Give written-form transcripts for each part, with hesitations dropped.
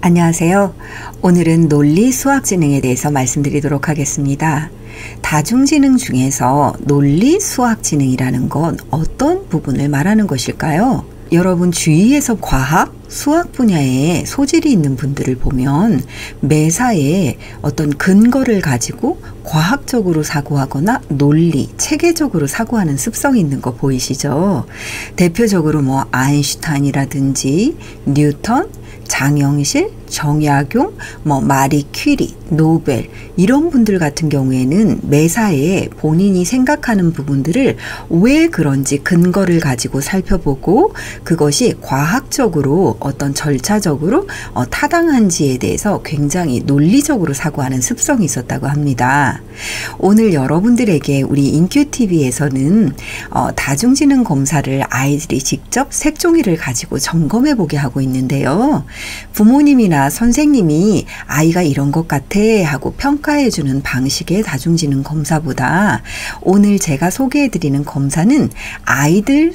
안녕하세요. 오늘은 논리 수학지능에 대해서 말씀드리도록 하겠습니다. 다중지능 중에서 논리 수학지능이라는 건 어떤 부분을 말하는 것일까요? 여러분 주위에서 과학, 수학 분야에 소질이 있는 분들을 보면 매사에 어떤 근거를 가지고 과학적으로 사고하거나 논리, 체계적으로 사고하는 습성이 있는 거 보이시죠? 대표적으로 아인슈타인이라든지 뉴턴, 장영실, 정약용, 마리 퀴리, 노벨 이런 분들 같은 경우에는 매사에 본인이 생각하는 부분들을 왜 그런지 근거를 가지고 살펴보고 그것이 과학적으로 어떤 절차적으로 타당한지에 대해서 굉장히 논리적으로 사고하는 습성이 있었다고 합니다. 오늘 여러분들에게 우리 인큐TV에서는 다중지능 검사를 아이들이 직접 색종이를 가지고 점검해 보게 하고 있는데요. 부모님이나 선생님이 아이가 이런 것 같아 하고 평가해 주는 방식의 다중지능 검사보다 오늘 제가 소개해 드리는 검사는 아이들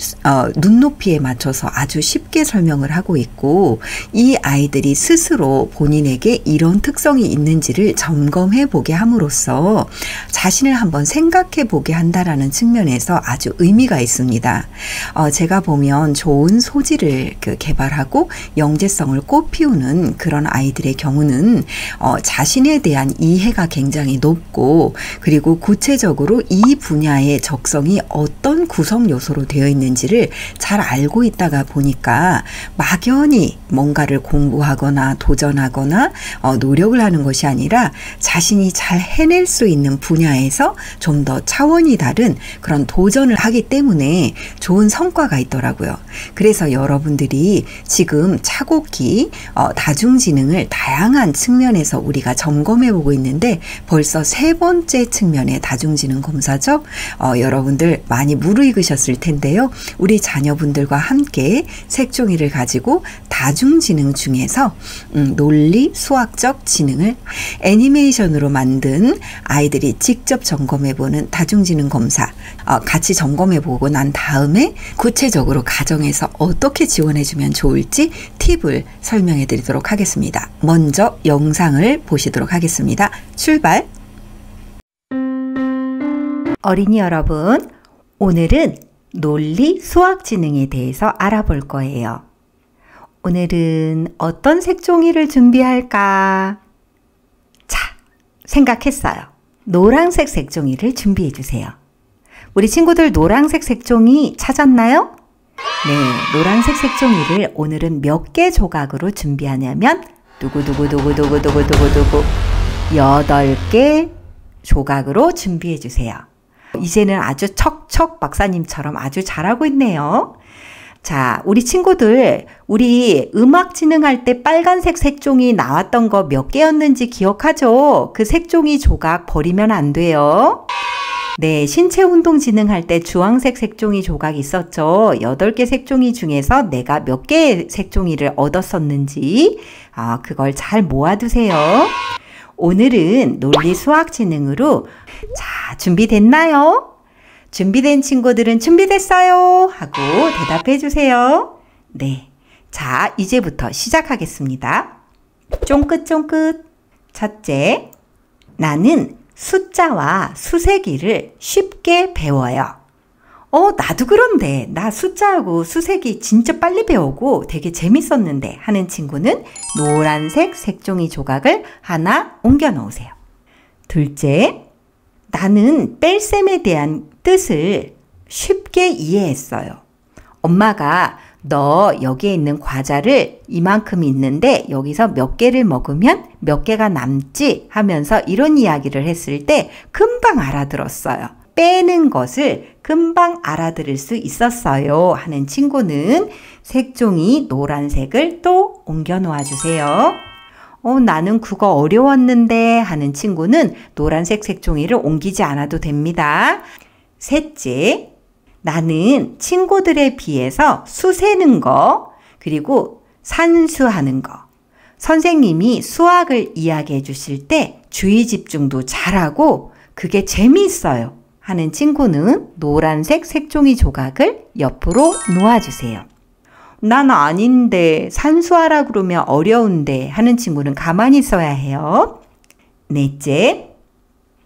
눈높이에 맞춰서 아주 쉽게 설명을 하고 있고 이 아이들이 스스로 본인에게 이런 특성이 있는지를 점검해 보게 함으로써 자신을 한번 생각해 보게 한다라는 측면에서 아주 의미가 있습니다. 제가 보면 좋은 소질을 개발하고 영재성을 꽃피우는 그런 아이들의 경우는 자신에 대한 이해가 굉장히 높고 그리고 구체적으로 이 분야의 적성이 어떤 구성 요소로 되어 있는지를 잘 알고 있다가 보니까 막연히 뭔가를 공부하거나 도전하거나 노력을 하는 것이 아니라 자신이 잘 해낼 수 있는 분야에서 좀 더 차원이 다른 그런 도전을 하기 때문에 좋은 성과가 있더라고요. 그래서 여러분들이 지금 차곡히 다중지능을 다양한 측면에서 우리가 점검해 보고 있는데 벌써 세 번째 측면의 다중지능 검사죠. 여러분들 많이 무르익으셨을 텐데요. 우리 자녀분들과 함께 색종이를 가지고 다중지능 중에서 논리 수학적 지능을 애니메이션으로 만든 아이들이 직접 점검해 보는 다중지능 검사 같이 점검해 보고 난 다음에 구체적으로 가정에서 어떻게 지원해 주면 좋을지 팁을 설명해 드리도록 하겠습니다. 먼저 영상을 보시도록 하겠습니다. 출발! 어린이 여러분, 오늘은 논리 수학지능에 대해서 알아볼 거예요. 오늘은 어떤 색종이를 준비할까? 자, 생각했어요. 노란색 색종이를 준비해 주세요. 우리 친구들 노란색 색종이 찾았나요? 네, 노란색 색종이를 오늘은 몇 개 조각으로 준비하냐면 두구두구두구두구두구두구두구 8개 조각으로 준비해 주세요. 이제는 아주 척척 박사님처럼 아주 잘하고 있네요. 자, 우리 친구들, 우리 음악 진행할 때 빨간색 색종이 나왔던 거 몇 개였는지 기억하죠? 그 색종이 조각 버리면 안 돼요. 네, 신체 운동 진행할 때 주황색 색종이 조각 있었죠. 8개 색종이 중에서 내가 몇 개의 색종이를 얻었었는지 그걸 잘 모아두세요. 오늘은 논리 수학 지능으로 자, 준비됐나요? 준비된 친구들은 준비됐어요 하고 대답해 주세요. 네, 자, 이제부터 시작하겠습니다. 쫑긋쫑긋. 첫째, 나는 숫자와 수세기를 쉽게 배워요. 나도 그런데 나 숫자하고 수세기 진짜 빨리 배우고 되게 재밌었는데 하는 친구는 노란색 색종이 조각을 하나 옮겨 놓으세요. 둘째, 나는 뺄셈에 대한 뜻을 쉽게 이해했어요. 엄마가 너 여기에 있는 과자를 이만큼 있는데 여기서 몇 개를 먹으면 몇 개가 남지 하면서 이런 이야기를 했을 때 금방 알아들었어요. 빼는 것을 금방 알아들을 수 있었어요 하는 친구는 색종이 노란색을 또 옮겨 놓아 주세요. 나는 그거 어려웠는데 하는 친구는 노란색 색종이를 옮기지 않아도 됩니다. 셋째, 나는 친구들에 비해서 수세는 거, 그리고 산수하는 거, 선생님이 수학을 이야기해 주실 때 주의 집중도 잘하고 그게 재미있어요 하는 친구는 노란색 색종이 조각을 옆으로 놓아주세요. 난 아닌데, 산수하라 그러면 어려운데 하는 친구는 가만히 있어야 해요. 넷째,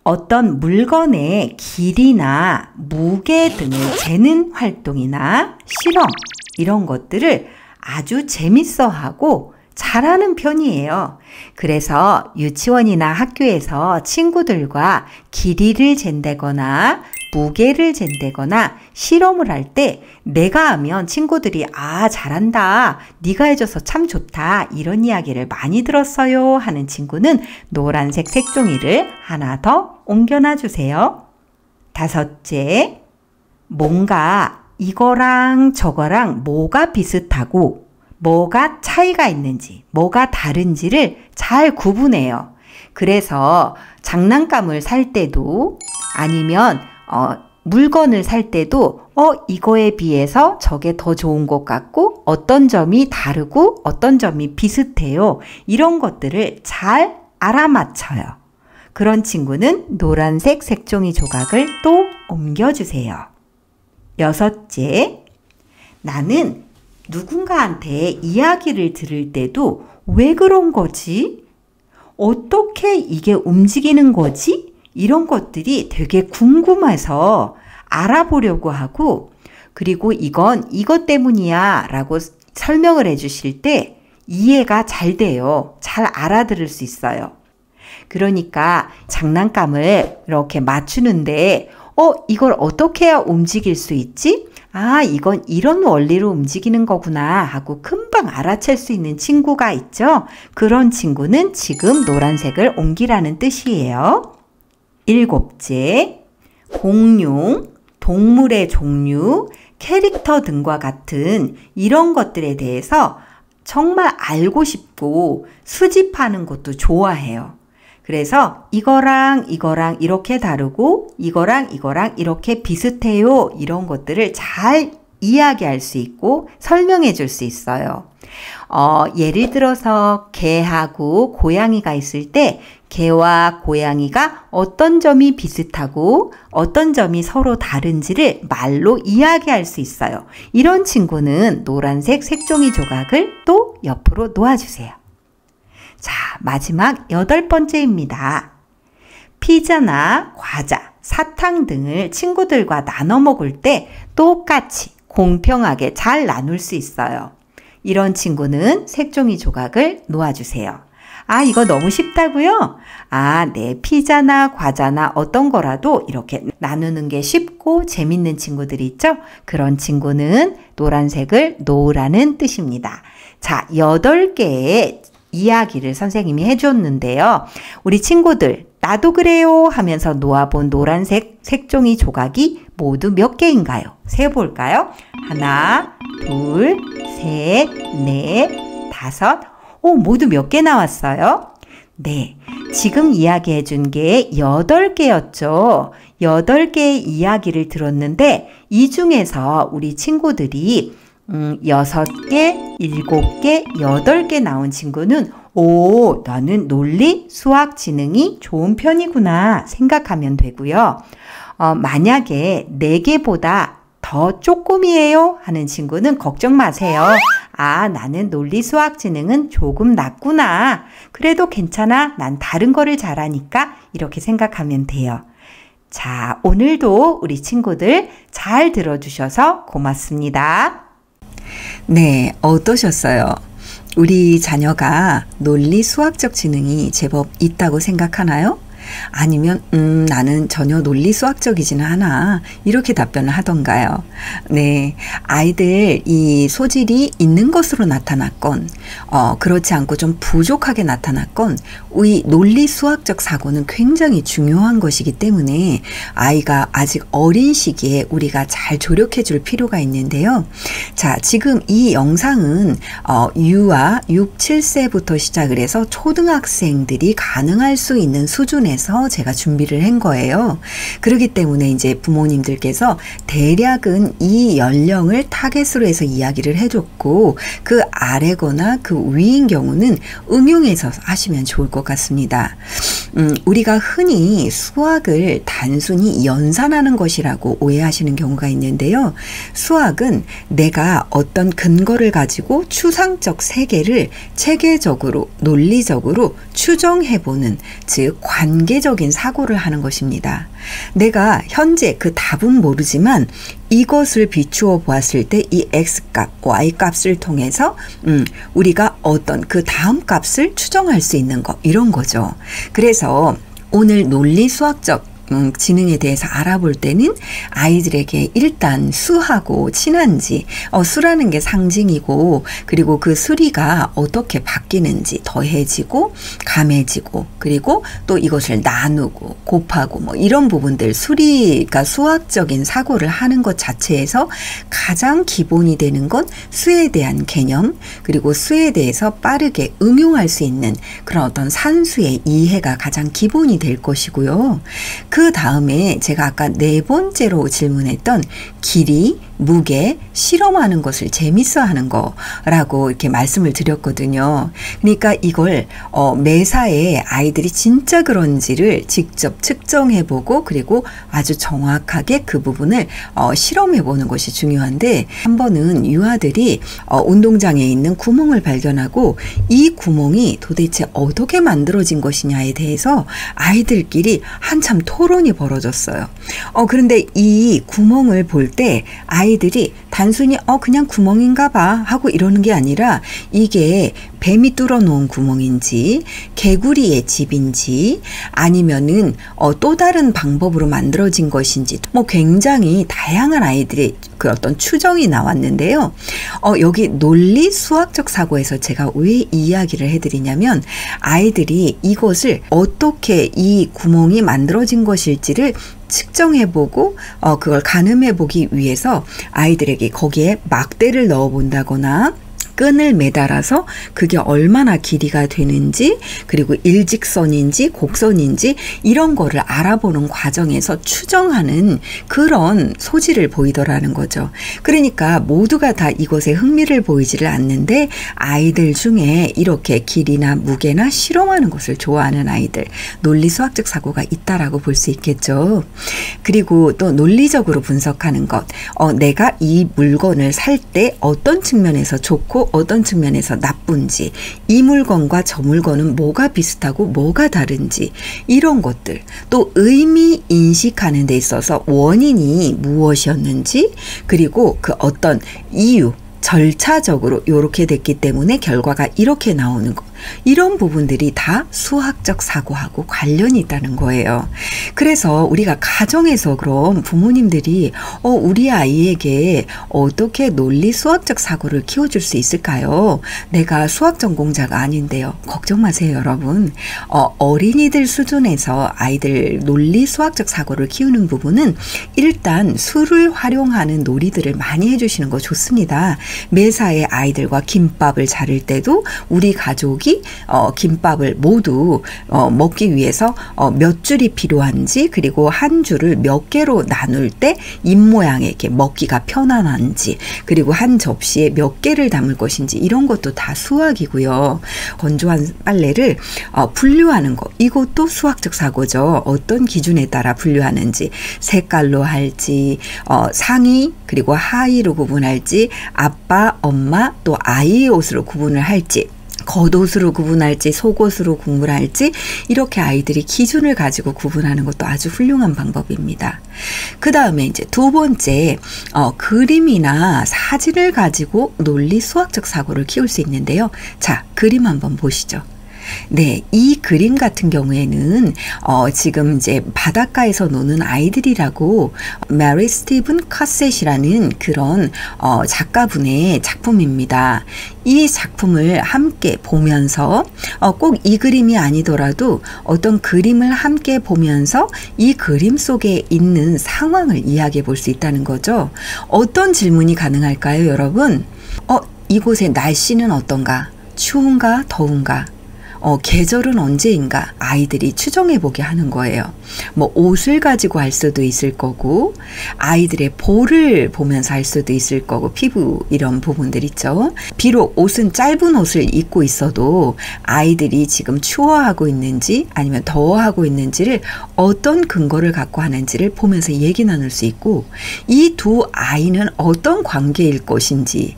어떤 물건의 길이나 무게 등을 재는 활동이나 실험 이런 것들을 아주 재밌어하고 잘하는 편이에요. 그래서 유치원이나 학교에서 친구들과 길이를 잰다거나 무게를 잰다거나 실험을 할 때 내가 하면 친구들이 아 잘한다, 네가 해줘서 참 좋다 이런 이야기를 많이 들었어요 하는 친구는 노란색 색종이를 하나 더 옮겨놔 주세요. 다섯째, 뭔가 이거랑 저거랑 뭐가 비슷하고 뭐가 차이가 있는지, 뭐가 다른지를 잘 구분해요. 그래서 장난감을 살 때도 아니면 물건을 살 때도 이거에 비해서 저게 더 좋은 것 같고 어떤 점이 다르고 어떤 점이 비슷해요. 이런 것들을 잘 알아맞혀요. 그런 친구는 노란색 색종이 조각을 또 옮겨주세요. 여섯째, 나는 누군가한테 이야기를 들을 때도 왜 그런 거지? 어떻게 이게 움직이는 거지? 이런 것들이 되게 궁금해서 알아보려고 하고, 그리고 이건 이것 때문이야 라고 설명을 해 주실 때 이해가 잘 돼요. 잘 알아들을 수 있어요. 그러니까 장난감을 이렇게 맞추는데 이걸 어떻게 해야 움직일 수 있지? 아, 이건 이런 원리로 움직이는 거구나 하고 금방 알아챌 수 있는 친구가 있죠? 그런 친구는 지금 노란색을 옮기라는 뜻이에요. 일곱째, 공룡, 동물의 종류, 캐릭터 등과 같은 이런 것들에 대해서 정말 알고 싶고 수집하는 것도 좋아해요. 그래서 이거랑 이거랑 이렇게 다르고 이거랑 이거랑 이렇게 비슷해요. 이런 것들을 잘 이야기할 수 있고 설명해 줄 수 있어요. 예를 들어서 개하고 고양이가 있을 때 개와 고양이가 어떤 점이 비슷하고 어떤 점이 서로 다른지를 말로 이야기할 수 있어요. 이런 친구는 노란색 색종이 조각을 또 옆으로 놓아주세요. 자, 마지막 8번째입니다. 피자나 과자, 사탕 등을 친구들과 나눠 먹을 때 똑같이 공평하게 잘 나눌 수 있어요. 이런 친구는 색종이 조각을 놓아주세요. 아, 이거 너무 쉽다고요? 아, 네. 피자나 과자나 어떤 거라도 이렇게 나누는 게 쉽고 재밌는 친구들이 있죠? 그런 친구는 노란색을 놓으라는 뜻입니다. 자, 8개의 이야기를 선생님이 해줬는데요. 우리 친구들, 나도 그래요 하면서 놓아본 노란색 색종이 조각이 모두 몇 개인가요? 세볼까요? 하나, 둘, 셋, 넷, 다섯. 모두 몇 개 나왔어요? 네, 지금 이야기해 준 게 8개였죠. 8개의 이야기를 들었는데 이 중에서 우리 친구들이 6개, 7개, 8개 나온 친구는 나는 논리, 수학, 지능이 좋은 편이구나 생각하면 되고요. 만약에 4개보다 더 조금이에요 하는 친구는 걱정 마세요. 아, 나는 논리, 수학, 지능은 조금 낮구나. 그래도 괜찮아. 난 다른 거를 잘하니까 이렇게 생각하면 돼요. 자, 오늘도 우리 친구들 잘 들어주셔서 고맙습니다. 네, 어떠셨어요? 우리 자녀가 논리 수학적 지능이 제법 있다고 생각하나요? 아니면 나는 전혀 논리 수학적이지는 않아 이렇게 답변을 하던가요? 네, 아이들 이 소질이 있는 것으로 나타났건 그렇지 않고 좀 부족하게 나타났건 이 논리 수학적 사고는 굉장히 중요한 것이기 때문에 아이가 아직 어린 시기에 우리가 잘 조력해 줄 필요가 있는데요. 자, 지금 이 영상은 유아 6, 7세부터 시작을 해서 초등학생들이 가능할 수 있는 수준에서 제가 준비를 한 거예요. 그렇기 때문에 이제 부모님들께서 대략은 이 연령을 타겟으로 해서 이야기를 해줬고 그 아래거나 그 위인 경우는 응용해서 하시면 좋을 것 같습니다. 우리가 흔히 수학을 단순히 연산하는 것이라고 오해하시는 경우가 있는데요. 수학은 내가 어떤 근거를 가지고 추상적 세계를 체계적으로 논리적으로 추정해보는, 즉 관계적인 사고를 하는 것입니다. 내가 현재 그 답은 모르지만 이것을 비추어 보았을 때 이 x값, y값을 통해서 우리가 어떤 그 다음 값을 추정할 수 있는 것, 이런 거죠. 그래서 오늘 논리 수학적 지능에 대해서 알아볼 때는 아이들에게 일단 수하고 친한지, 수라는 게 상징이고, 그리고 그 수리가 어떻게 바뀌는지, 더해지고 감해지고, 그리고 또 이것을 나누고 곱하고 뭐 이런 부분들, 수리가 수학적인 사고를 하는 것 자체에서 가장 기본이 되는 건 수에 대한 개념, 그리고 수에 대해서 빠르게 응용할 수 있는 그런 어떤 산수의 이해가 가장 기본이 될 것이고요. 그 다음에 제가 아까 네 번째로 질문했던 길이, 무게, 실험하는 것을 재밌어 하는 거라고 이렇게 말씀을 드렸거든요. 그러니까 이걸 매사에 아이들이 진짜 그런지를 직접 측정해보고, 그리고 아주 정확하게 그 부분을 실험해보는 것이 중요한데, 한 번은 유아들이 운동장에 있는 구멍을 발견하고 이 구멍이 도대체 어떻게 만들어진 것이냐에 대해서 아이들끼리 한참 토론이 벌어졌어요. 그런데 이 구멍을 볼 때 아이들이 단순히 그냥 구멍인가 봐 하고 이러는 게 아니라, 이게 뱀이 뚫어 놓은 구멍인지 개구리의 집인지 아니면은 또 다른 방법으로 만들어진 것인지, 뭐 굉장히 다양한 아이들의 그 어떤 추정이 나왔는데요. 여기 논리 수학적 사고에서 제가 왜 이 이야기를 해드리냐면, 아이들이 이것을 어떻게 이 구멍이 만들어진 것일지를 측정해보고 그걸 가늠해보기 위해서 아이들에게 거기에 막대를 넣어본다거나 끈을 매달아서 그게 얼마나 길이가 되는지, 그리고 일직선인지 곡선인지 이런 거를 알아보는 과정에서 추정하는 그런 소질을 보이더라는 거죠. 그러니까 모두가 다 이것에 흥미를 보이지를 않는데, 아이들 중에 이렇게 길이나 무게나 실험하는 것을 좋아하는 아이들, 논리 수학적 사고가 있다라고 볼 수 있겠죠. 그리고 또 논리적으로 분석하는 것, 내가 이 물건을 살 때 어떤 측면에서 좋고 어떤 측면에서 나쁜지, 이 물건과 저 물건은 뭐가 비슷하고 뭐가 다른지, 이런 것들, 또 의미 인식하는 데 있어서 원인이 무엇이었는지, 그리고 그 어떤 이유, 절차적으로 이렇게 됐기 때문에 결과가 이렇게 나오는 것, 이런 부분들이 다 수학적 사고하고 관련이 있다는 거예요. 그래서 우리가 가정에서 그럼 부모님들이 우리 아이에게 어떻게 논리 수학적 사고를 키워줄 수 있을까요? 내가 수학 전공자가 아닌데요. 걱정 마세요, 여러분. 어린이들 수준에서 아이들 논리 수학적 사고를 키우는 부분은 일단 수를 활용하는 놀이들을 많이 해주시는 거 좋습니다. 매사에 아이들과 김밥을 자를 때도 우리 가족이 김밥을 모두 먹기 위해서 몇 줄이 필요한지, 그리고 한 줄을 몇 개로 나눌 때 입모양에 이렇게 먹기가 편안한지, 그리고 한 접시에 몇 개를 담을 것인지, 이런 것도 다 수학이고요. 건조한 빨래를 분류하는 것, 이것도 수학적 사고죠. 어떤 기준에 따라 분류하는지, 색깔로 할지, 상의 그리고 하의로 구분할지, 아빠, 엄마 또 아이의 옷으로 구분을 할지, 겉옷으로 구분할지 속옷으로 구분할지, 이렇게 아이들이 기준을 가지고 구분하는 것도 아주 훌륭한 방법입니다. 그 다음에 이제 두 번째, 그림이나 사진을 가지고 논리 수학적 사고를 키울 수 있는데요. 자, 그림 한번 보시죠. 네, 이 그림 같은 경우에는 지금 이제 바닷가에서 노는 아이들이라고 메리 스티븐 카셋이라는 그런 작가분의 작품입니다. 이 작품을 함께 보면서 꼭 이 그림이 아니더라도 어떤 그림을 함께 보면서 이 그림 속에 있는 상황을 이야기해 볼 수 있다는 거죠. 어떤 질문이 가능할까요, 여러분? 이곳의 날씨는 어떤가? 추운가? 더운가? 계절은 언제인가 아이들이 추정해 보게 하는 거예요. 뭐 옷을 가지고 할 수도 있을 거고, 아이들의 볼을 보면서 할 수도 있을 거고, 피부 이런 부분들 있죠. 비록 옷은 짧은 옷을 입고 있어도 아이들이 지금 추워하고 있는지 아니면 더워하고 있는지를 어떤 근거를 갖고 하는지를 보면서 얘기 나눌 수 있고, 이 두 아이는 어떤 관계일 것인지,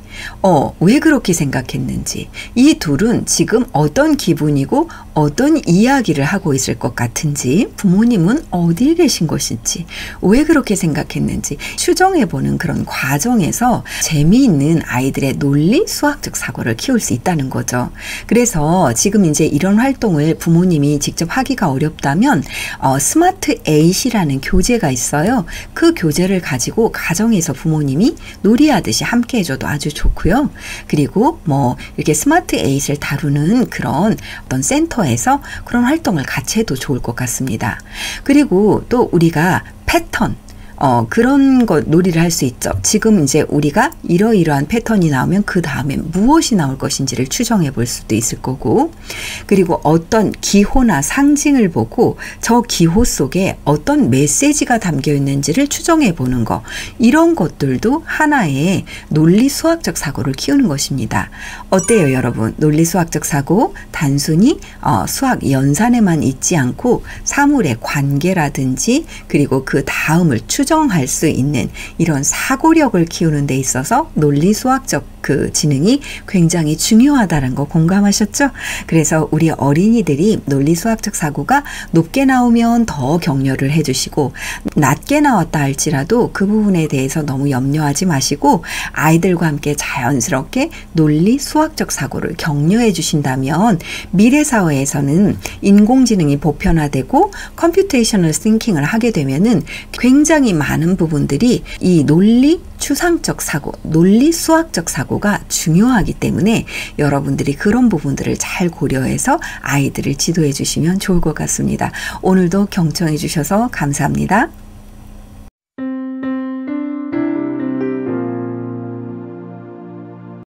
왜 그렇게 생각했는지, 이 둘은 지금 어떤 기분이고 어떤 이야기를 하고 있을 것 같은지, 부모님은 어디에 계신 것인지, 왜 그렇게 생각했는지 추정해보는 그런 과정에서 재미있는 아이들의 논리 수학적 사고를 키울 수 있다는 거죠. 그래서 지금 이제 이런 활동을 부모님이 직접 하기가 어렵다면 스마트 8이라는 교재가 있어요. 그 교재를 가지고 가정에서 부모님이 놀이하듯이 함께 해줘도 아주 좋고요. 그리고 뭐 이렇게 스마트 8을 다루는 그런 어떤 센터에서 그런 활동을 같이 해도 좋을 것 같습니다. 그리고 또 우리가 패턴, 그런 거 놀이를 할 수 있죠. 지금 이제 우리가 이러이러한 패턴이 나오면 그 다음에 무엇이 나올 것인지를 추정해 볼 수도 있을 거고, 그리고 어떤 기호나 상징을 보고 저 기호 속에 어떤 메시지가 담겨 있는지를 추정해 보는 거, 이런 것들도 하나의 논리 수학적 사고를 키우는 것입니다. 어때요, 여러분? 논리 수학적 사고 단순히 수학 연산에만 있지 않고 사물의 관계라든지 그리고 그 다음을 추정할 수 있는 이런 사고력을 키우는 데 있어서 논리 수학적 그 지능이 굉장히 중요하다는 거 공감하셨죠? 그래서 우리 어린이들이 논리 수학적 사고가 높게 나오면 더 격려를 해주시고, 낮게 나왔다 할지라도 그 부분에 대해서 너무 염려하지 마시고 아이들과 함께 자연스럽게 논리 수학적 사고를 격려해 주신다면 미래 사회에서는 인공지능이 보편화되고 컴퓨테이셔널 싱킹을 하게 되면은 굉장히 많은 부분들이 이 논리 추상적 사고, 논리 수학적 사고가 중요하기 때문에 여러분들이 그런 부분들을 잘 고려해서 아이들을 지도해 주시면 좋을 것 같습니다. 오늘도 경청해 주셔서 감사합니다.